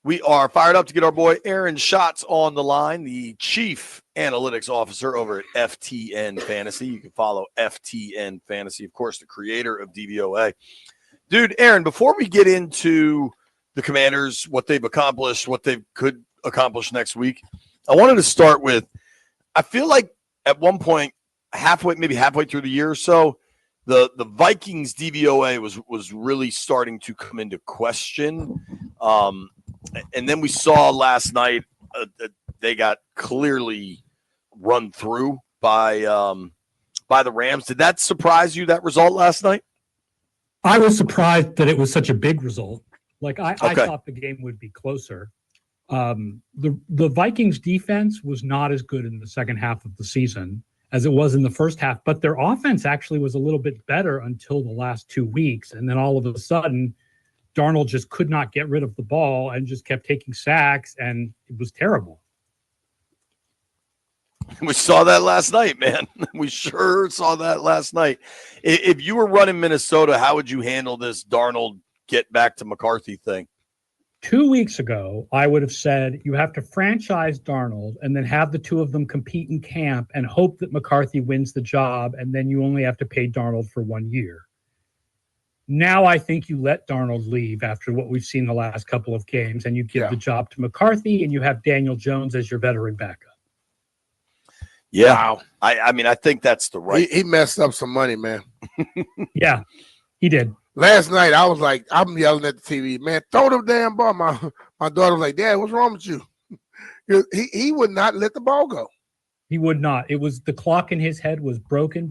We are fired up to get our boy Aaron Schatz on the line, the Chief Analytics Officer over at FTN Fantasy. You can follow FTN Fantasy, of course, the creator of DVOA. Dude, Aaron, before we get into the Commanders, what they've accomplished, what they could accomplish next week, I wanted to start with, I feel like at one point, maybe halfway through the year or so, the Vikings DVOA was really starting to come into question. And then we saw last night they got clearly run through by the Rams. Did that surprise you, that result last night? I was surprised that it was such a big result. Like I thought the game would be closer. The Vikings defense was not as good in the second half of the season as it was in the first half, but their offense actually was a little bit better until the last 2 weeks. And then all of a sudden, Darnold just could not get rid of the ball and just kept taking sacks, and it was terrible. We saw that last night, man. We sure saw that last night. If you were running Minnesota, how would you handle this Darnold get back to McCarthy thing? 2 weeks ago, I would have said you have to franchise Darnold and then have the two of them compete in camp and hope that McCarthy wins the job, and then you only have to pay Darnold for 1 year. Now I think you let Darnold leave after what we've seen the last couple of games, and you give the job to McCarthy, and you have Daniel Jones as your veteran backup. Yeah. Wow. I mean, I think that's the right. He messed up some money, man. Yeah, he did. Last night, I was like, I'm yelling at the TV, man, throw the damn ball. My daughter was like, Dad, what's wrong with you? He would not let the ball go. He would not. It was the clock in his head was broken.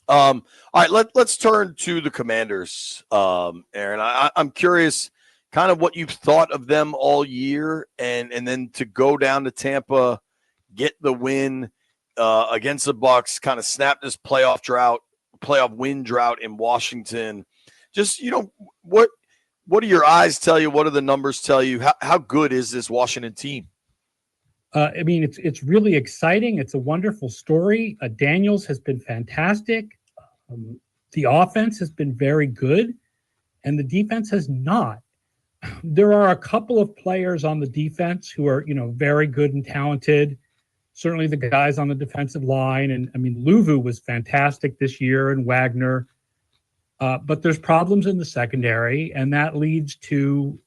All right, let's turn to the Commanders, Aaron. I'm curious kind of what you've thought of them all year, and then to go down to Tampa, get the win against the Bucs, kind of snap this playoff win drought in Washington. Just, what do your eyes tell you? What do the numbers tell you? How good is this Washington team? I mean, it's really exciting. It's a wonderful story. Daniels has been fantastic. The offense has been very good, and the defense has not. There are a couple of players on the defense who are, very good and talented. Certainly the guys on the defensive line. And I mean, Luvu was fantastic this year, and Wagner. But there's problems in the secondary, and that leads to,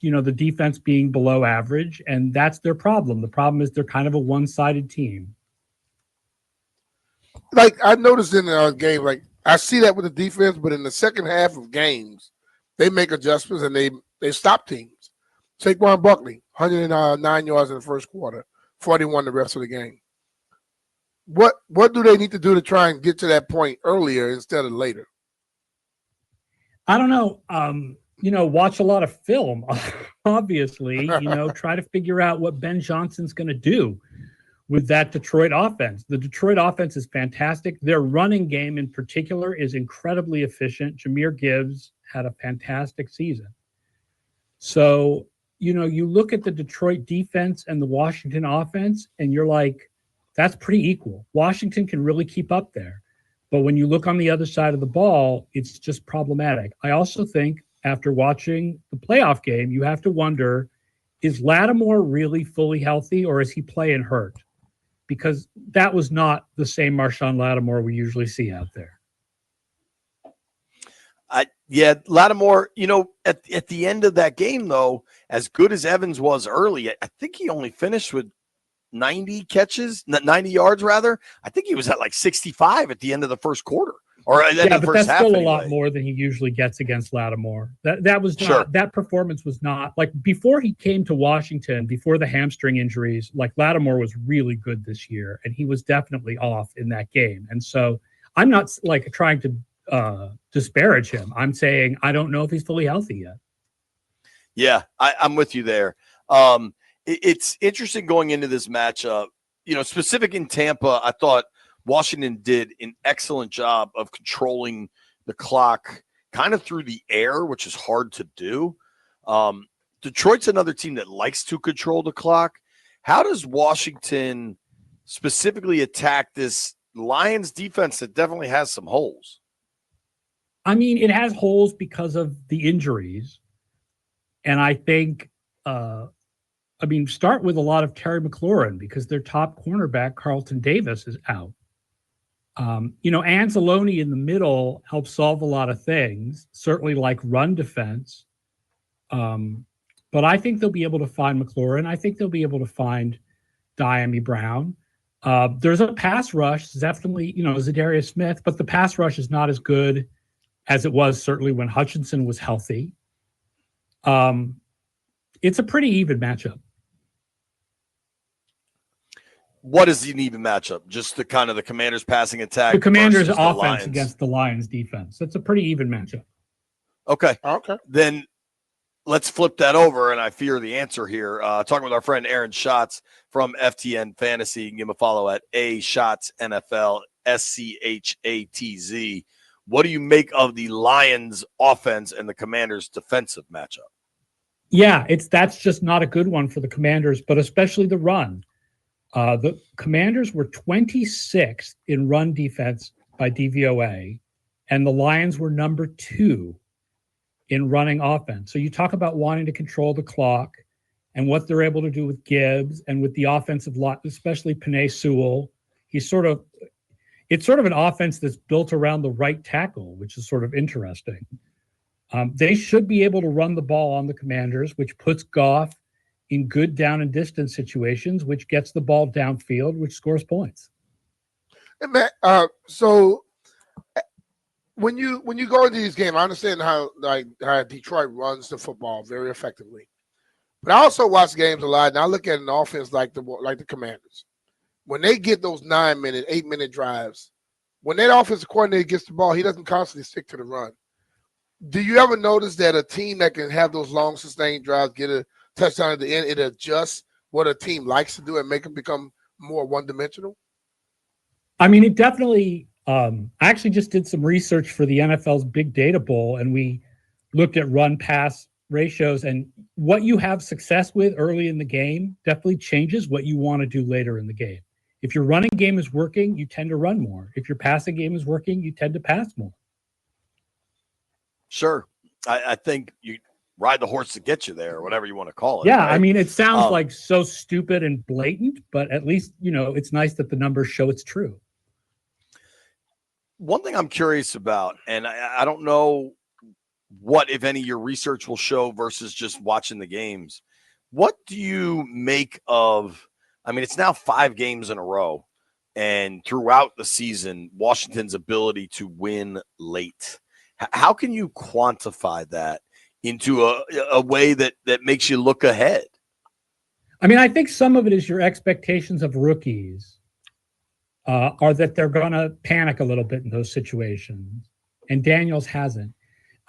the defense being below average, and that's their problem. The problem is they're kind of a one-sided team. Like I noticed in the game, like I see that with the defense, but in the second half of games, they make adjustments and they stop teams. Saquon Barkley, 109 yards in the first quarter, 41 the rest of the game. What do they need to do to try and get to that point earlier instead of later? I don't know. Watch a lot of film, obviously. Try to figure out what Ben Johnson's going to do with that Detroit offense. The Detroit offense is fantastic. Their running game in particular is incredibly efficient. Jahmyr Gibbs had a fantastic season. So, you look at the Detroit defense and the Washington offense, and you're like, that's pretty equal. Washington can really keep up there. But when you look on the other side of the ball, it's just problematic. I also think after watching the playoff game, you have to wonder, is Lattimore really fully healthy, or is he playing hurt? Because that was not the same Marshawn Lattimore we usually see out there. Lattimore, at the end of that game, though, as good as Evans was early, I think he only finished with 90 yards rather. I think he was at like 65 at the end of the first quarter. But that's still a lot more than he usually gets against Lattimore. That was not, that performance was not like before he came to Washington, before the hamstring injuries. Like Lattimore was really good this year, and he was definitely off in that game. And so I'm not like trying to disparage him. I'm saying I don't know if he's fully healthy yet. Yeah, I'm with you there. It's interesting going into this matchup. Specific in Tampa, I thought Washington did an excellent job of controlling the clock kind of through the air, which is hard to do. Detroit's another team that likes to control the clock. How does Washington specifically attack this Lions defense that definitely has some holes? I mean, it has holes because of the injuries. And I think, start with a lot of Terry McLaurin because their top cornerback, Carlton Davis, is out. Anzalone in the middle helps solve a lot of things, certainly like run defense. But I think they'll be able to find McLaurin. I think they'll be able to find Diami Brown. There's a pass rush, definitely, Zadarius Smith, but the pass rush is not as good as it was certainly when Hutchinson was healthy. It's a pretty even matchup. What is an even matchup? Just the kind of the Commanders passing attack. The Commanders offense against the Lions defense. That's a pretty even matchup. Okay. Then let's flip that over, and I fear the answer here. Talking with our friend Aaron Schatz from FTN Fantasy. You can give him a follow at @SchatzNFL, SCHATZ. What do you make of the Lions offense and the Commanders defensive matchup? Yeah, that's just not a good one for the Commanders, but especially the run. The Commanders were 26th in run defense by DVOA, and the Lions were number 2 in running offense. So you talk about wanting to control the clock and what they're able to do with Gibbs and with the offensive lot, especially Penei Sewell. It's sort of an offense that's built around the right tackle, which is sort of interesting. They should be able to run the ball on the Commanders, which puts Goff in good down and distance situations, which gets the ball downfield, which scores points. Hey, Matt, so when you go into these games, I understand how Detroit runs the football very effectively, but I also watch games a lot, and I look at an offense like the Commanders. When they get those 9-minute, 8-minute drives, when that offensive coordinator gets the ball, he doesn't constantly stick to the run. Do you ever notice that a team that can have those long sustained drives, get a touchdown at the end, it adjusts what a team likes to do and make them become more one-dimensional? It definitely I actually just did some research for the NFL's Big Data Bowl, and we looked at run-pass ratios, and what you have success with early in the game definitely changes what you want to do later in the game. If your running game is working, you tend to run more. If your passing game is working, you tend to pass more. Sure. I think you ride the horse to get you there, or whatever you want to call it. Yeah, right? it sounds like so stupid and blatant, but at least, it's nice that the numbers show it's true. One thing I'm curious about, and I don't know what, if any, your research will show versus just watching the games. What do you make of, it's now 5 games in a row, and throughout the season, Washington's ability to win late. How can you quantify that into a way that makes you look ahead? I think some of it is your expectations of rookies are that they're going to panic a little bit in those situations, and Daniels hasn't.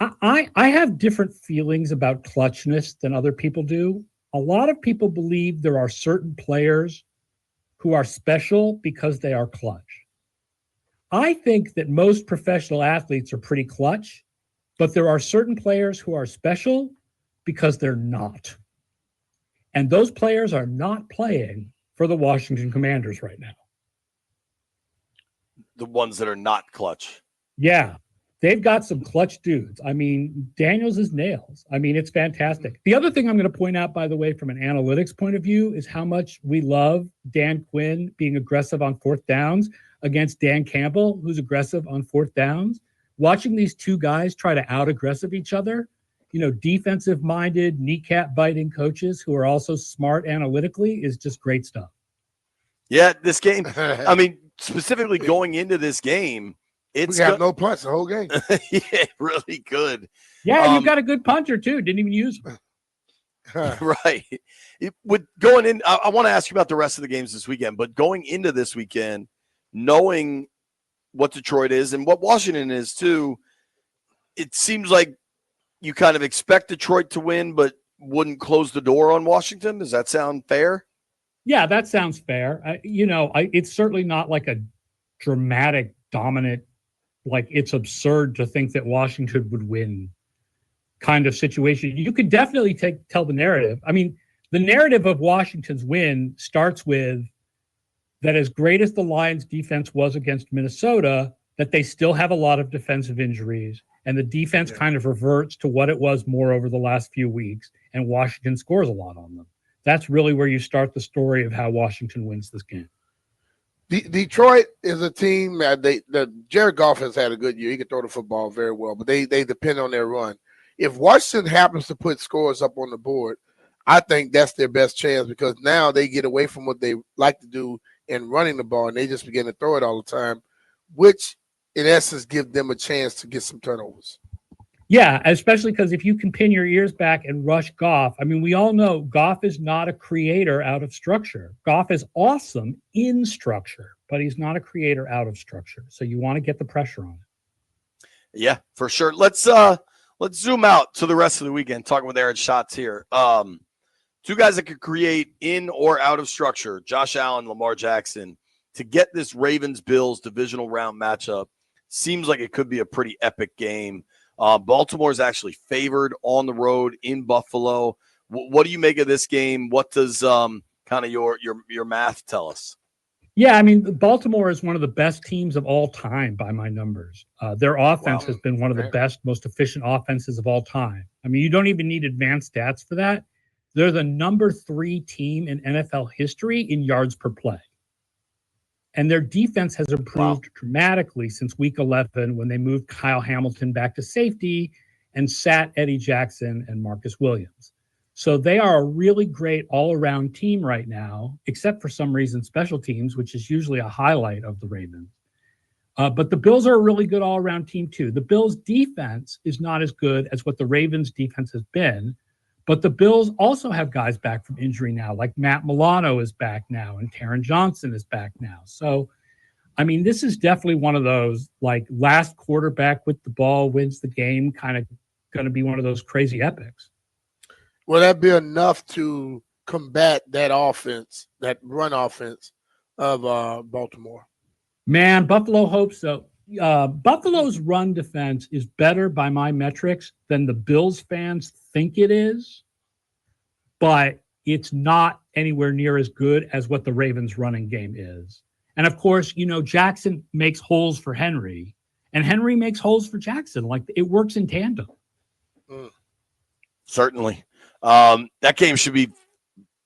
I have different feelings about clutchness than other people do. A lot of people believe there are certain players who are special because they are clutch. I think that most professional athletes are pretty clutch, but there are certain players who are special because they're not. And those players are not playing for the Washington Commanders right now. The ones that are not clutch. Yeah, they've got some clutch dudes. Daniels is nails. It's fantastic. The other thing I'm going to point out, by the way, from an analytics point of view, is how much we love Dan Quinn being aggressive on 4th downs against Dan Campbell, who's aggressive on 4th downs. Watching these two guys try to out-aggressive each other, defensive-minded, kneecap-biting coaches who are also smart analytically is just great stuff. Yeah, this game, specifically going into this game, we have no punts the whole game. Yeah, really good. Yeah, you've got a good punter, too. Didn't even use him. Right. With going in, I want to ask you about the rest of the games this weekend, but going into this weekend, knowing what Detroit is and what Washington is too, it seems like you kind of expect Detroit to win, but wouldn't close the door on Washington. Does that sound fair? Yeah, that sounds fair. It's certainly not like a dramatic, dominant, like it's absurd to think that Washington would win kind of situation. You could definitely tell the narrative. The narrative of Washington's win starts with that as great as the Lions defense was against Minnesota, that they still have a lot of defensive injuries and the defense kind of reverts to what it was more over the last few weeks, and Washington scores a lot on them. That's really where you start the story of how Washington wins this game. Detroit is a team that Jared Goff has had a good year. He can throw the football very well, but they depend on their run. If Washington happens to put scores up on the board, I think that's their best chance, because now they get away from what they like to do in running the ball, and they just begin to throw it all the time, which in essence gives them a chance to get some turnovers. Yeah, especially because if you can pin your ears back and rush Goff, I mean, we all know Goff is not a creator out of structure. Goff is awesome in structure, but he's not a creator out of structure. So you want to get the pressure on it. Yeah, for sure. Let's zoom out to the rest of the weekend, talking with Aaron Schatz here. Two guys that could create in or out of structure, Josh Allen, Lamar Jackson, to get this Ravens-Bills divisional round matchup. Seems like it could be a pretty epic game. Baltimore is actually favored on the road in Buffalo. What do you make of this game? What does kind of your math tell us? Yeah, I mean, Baltimore is one of the best teams of all time by my numbers. Their offense has been one of the best, most efficient offenses of all time. I mean, you don't even need advanced stats for that. They're the number 3 team in NFL history in yards per play. And their defense has improved dramatically since week 11, when they moved Kyle Hamilton back to safety and sat Eddie Jackson and Marcus Williams. So they are a really great all-around team right now, except for some reason special teams, which is usually a highlight of the Ravens. But the Bills are a really good all-around team too. The Bills' defense is not as good as what the Ravens' defense has been, but the Bills also have guys back from injury now, like Matt Milano is back now and Taron Johnson is back now. So, I mean, this is definitely one of those, like, last quarterback with the ball wins the game, kind of going to be one of those crazy epics. Will that be enough to combat that offense, that run offense of Baltimore? Man, Buffalo hopes so. Buffalo's run defense is better by my metrics than the Bills fans think it is, but it's not anywhere near as good as what the Ravens running game is. And of course, you know, Jackson makes holes for Henry, and Henry makes holes for Jackson. Like, it works in tandem. Certainly. That game should be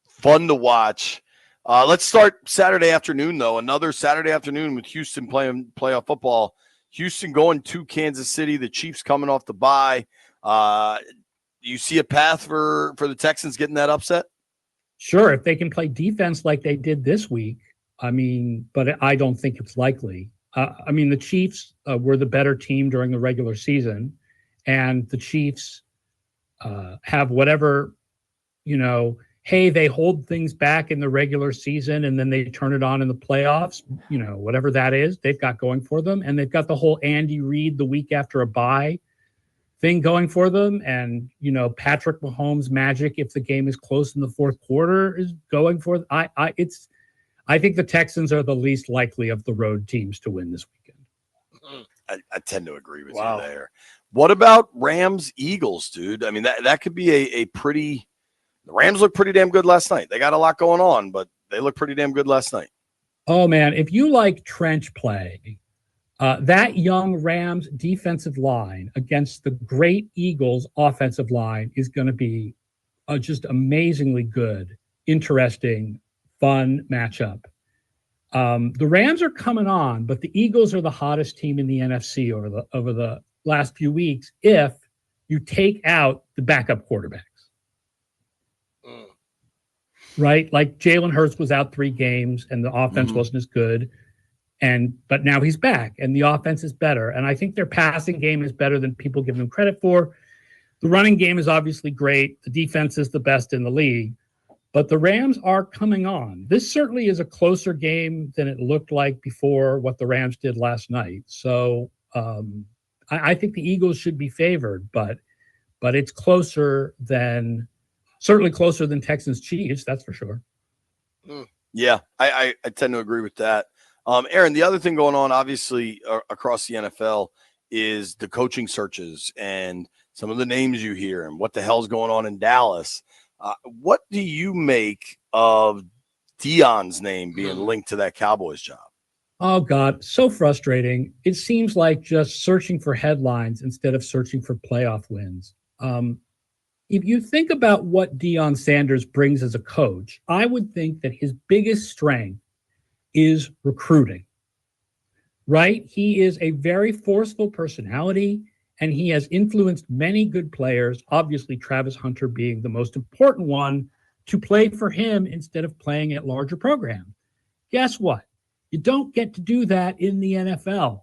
fun to watch. Let's start Saturday afternoon, though. Another Saturday afternoon with Houston playing playoff football. Houston going to Kansas City. The Chiefs coming off the bye. You see a path for the Texans getting that upset? Sure, if they can play defense like they did this week. I mean, but I don't think it's likely. I mean, the Chiefs were the better team during the regular season, and the Chiefs have whatever, you know, hey, they hold things back in the regular season and then they turn it on in the playoffs, you know, whatever that is, they've got going for them. And they've got the whole Andy Reid the week after a bye thing going for them. And, you know, Patrick Mahomes magic, if the game is close in the fourth quarter, is going for them. I think the Texans are the least likely of the road teams to win this weekend. I tend to agree with you there. What about Rams-Eagles, dude? I mean, that could be a pretty – the Rams look pretty damn good last night. They got a lot going on, but they look pretty damn good last night. Oh, man, if you like trench play, that young Rams defensive line against the great Eagles offensive line is going to be just amazingly good, interesting, fun matchup. The Rams are coming on, but the Eagles are the hottest team in the NFC over the last few weeks if you take out the backup quarterbacks. Right? Like Jalen Hurts was out 3 games and the offense wasn't as good. But now he's back and the offense is better. And I think their passing game is better than people give them credit for. The running game is obviously great. The defense is the best in the league. But the Rams are coming on. This certainly is a closer game than it looked like before what the Rams did last night. So I think the Eagles should be favored, but it's certainly closer than Texans Chiefs, that's for sure. Yeah, I tend to agree with that. Aaron, the other thing going on, obviously, across the NFL is the coaching searches and some of the names you hear and what the hell's going on in Dallas. What do you make of Deion's name being linked to that Cowboys job? Oh, God, so frustrating. It seems like just searching for headlines instead of searching for playoff wins. If you think about what Deion Sanders brings as a coach, I would think that his biggest strength is recruiting, right? He is a very forceful personality, and he has influenced many good players, obviously Travis Hunter being the most important one, to play for him instead of playing at larger programs. Guess what? You don't get to do that in the NFL.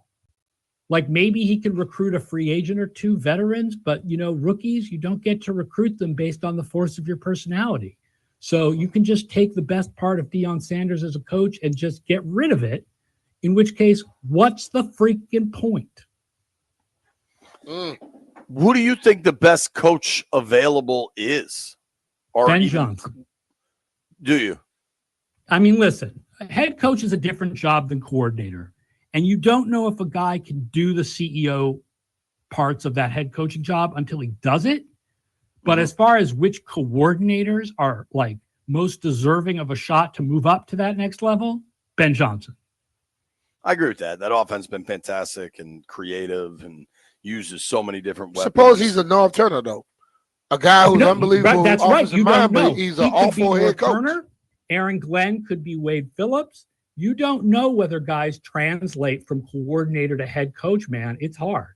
Like maybe he can recruit a free agent or two veterans, but rookies, you don't get to recruit them based on the force of your personality. So you can just take the best part of Deion Sanders as a coach and just get rid of it. In which case, what's the freaking point? Who do you think the best coach available is? Or Ben Johnson. Do you? I mean, listen, head coach is a different job than coordinator. And you don't know if a guy can do the CEO parts of that head coaching job until he does it. But as far as which coordinators are like most deserving of a shot to move up to that next level, Ben Johnson. I agree with that. That offense has been fantastic and creative and uses so many different weapons. Suppose he's a Norv Turner, though. A guy who's unbelievable. That's right. You don't know. He's an awful head coach. Turner, Aaron Glenn could be Wade Phillips. You don't know whether guys translate from coordinator to head coach, man. It's hard.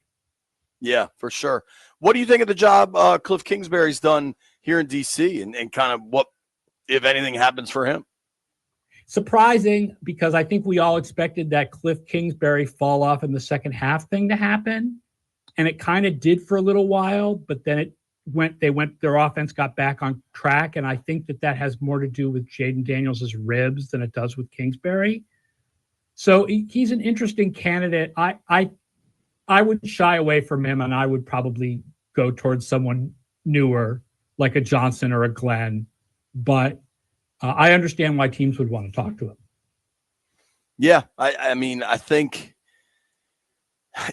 Yeah, for sure. What do you think of the job Cliff Kingsbury's done here in D.C. and kind of what, if anything, happens for him? Surprising, because I think we all expected that Cliff Kingsbury fall off in the second half thing to happen. And it kind of did for a little while, but then their offense got back on track. And I think that has more to do with Jaden Daniels' ribs than it does with Kingsbury. So he's an interesting candidate. I would shy away from him, and I would probably go towards someone newer, like a Johnson or a Glenn. But I understand why teams would want to talk to him. Yeah, I mean, I think.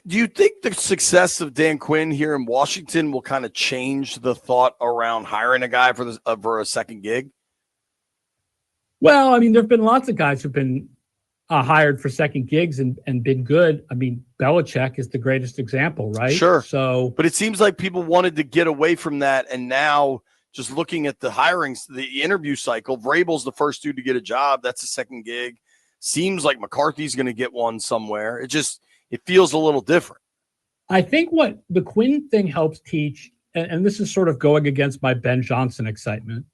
Do you think the success of Dan Quinn here in Washington will kind of change the thought around hiring a guy for a second gig? Well, I mean, there have been lots of guys who've been hired for second gigs and been good. I mean, Belichick is the greatest example, right? Sure. So, but it seems like people wanted to get away from that, and now just looking at the hirings, the interview cycle, Vrabel's the first dude to get a job. That's a second gig. Seems like McCarthy's going to get one somewhere. It feels a little different. I think what the Quinn thing helps teach, and this is sort of going against my Ben Johnson excitement,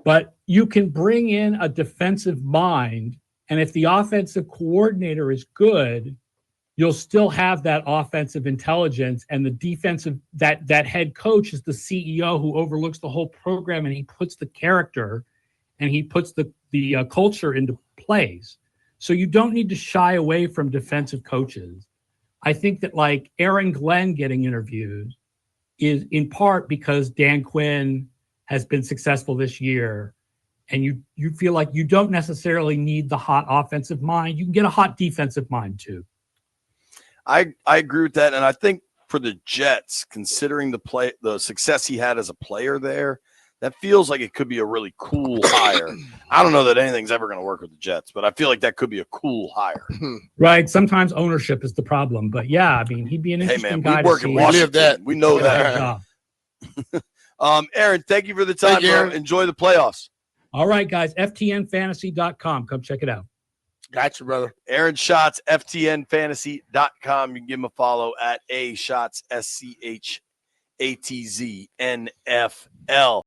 but you can bring in a defensive mind, and if the offensive coordinator is good, you'll still have that offensive intelligence, and the defensive, that head coach is the CEO who overlooks the whole program, and he puts the character and he puts the culture into plays. So you don't need to shy away from defensive coaches. I think that like Aaron Glenn getting interviews is in part because Dan Quinn has been successful this year, and you feel like you don't necessarily need the hot offensive mind. You can get a hot defensive mind too. I agree with that, and I think for the Jets, considering the success he had as a player there, that feels like it could be a really cool hire. I don't know that anything's ever going to work with the Jets, but I feel like that could be a cool hire. Right. Sometimes ownership is the problem, but yeah, I mean, he'd be an interesting guy. We work in Washington. We know that. Aaron, thank you for the time, bro. Enjoy the playoffs. All right, guys. FTNfantasy.com. Come check it out. Gotcha, brother. Aaron Schatz, FTNfantasy.com. You can give him a follow at A Schatz, SCHATZ NFL.